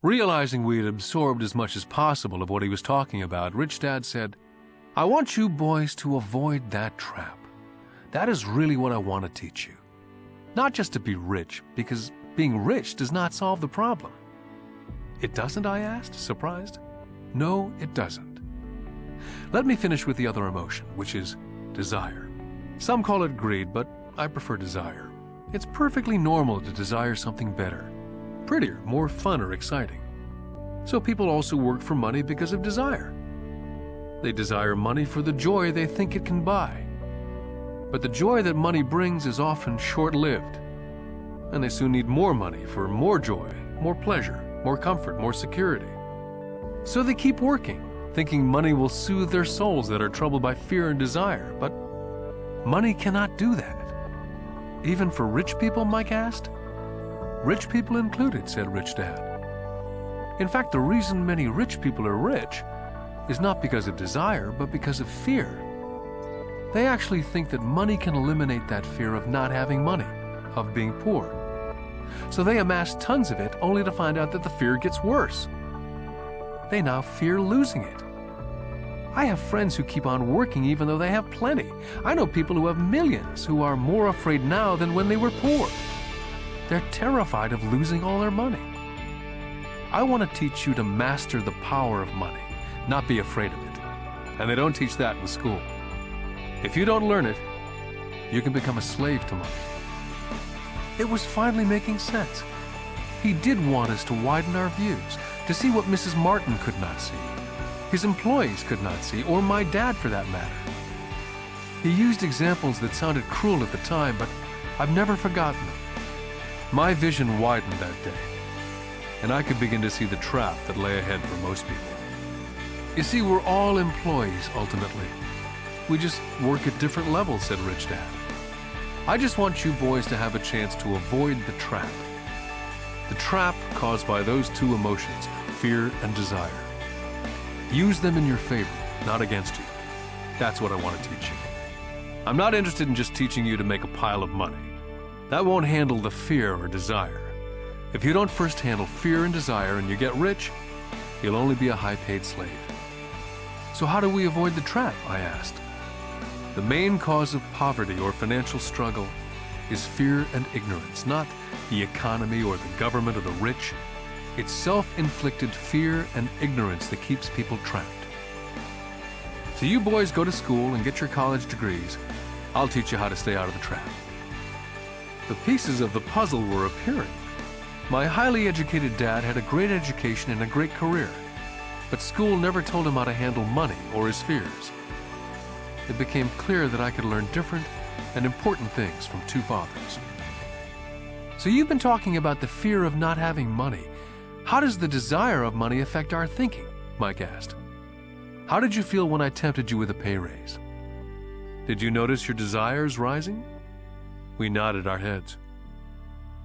Realizing we had absorbed as much as possible of what he was talking about, Rich Dad said, "I want you boys to avoid that trap. That is really what I want to teach you. Not just to be rich, because being rich does not solve the problem." "It doesn't?" I asked, surprised. "No, it doesn't. Let me finish with the other emotion, which is desire. Some call it greed, but I prefer desire. It's perfectly normal to desire something better, prettier, more fun or exciting. So people also work for money because of desire. They desire money for the joy they think it can buy. But the joy that money brings is often short-lived, and they soon need more money for more joy, more pleasure, more comfort, more security. So they keep working, thinking money will soothe their souls that are troubled by fear and desire, but money cannot do that." "Even for rich people?" Mike asked. "Rich people included," said Rich Dad. "In fact, the reason many rich people are rich is not because of desire, but because of fear. They actually think that money can eliminate that fear of not having money, of being poor. So they amass tons of it only to find out that the fear gets worse. They now fear losing it. I have friends who keep on working even though they have plenty. I know people who have millions who are more afraid now than when they were poor. They're terrified of losing all their money. I want to teach you to master the power of money, not be afraid of it. And they don't teach that in school. If you don't learn it, you can become a slave to money." It was finally making sense. He did want us to widen our views, to see what Mrs. Martin could not see, his employees could not see, or my dad for that matter. He used examples that sounded cruel at the time, but I've never forgotten them. My vision widened that day, and I could begin to see the trap that lay ahead for most people. You see, we're all employees ultimately. We just work at different levels, said Rich Dad. I just want you boys to have a chance to avoid the trap. The trap caused by those two emotions, fear and desire. Use them in your favor, not against you. That's what I want to teach you. I'm not interested in just teaching you to make a pile of money. That won't handle the fear or desire. If you don't first handle fear and desire and you get rich, you'll only be a high-paid slave. So how do we avoid the trap? I asked. The main cause of poverty or financial struggle is fear and ignorance, not the economy or the government or the rich. It's self-inflicted fear and ignorance that keeps people trapped. So you boys go to school and get your college degrees. I'll teach you how to stay out of the trap. The pieces of the puzzle were appearing. My highly educated dad had a great education and a great career, but school never told him how to handle money or his fears. It became clear that I could learn different and important things from two fathers. So you've been talking about the fear of not having money. How does the desire of money affect our thinking? Mike asked. How did you feel when I tempted you with a pay raise? Did you notice your desires rising? We nodded our heads.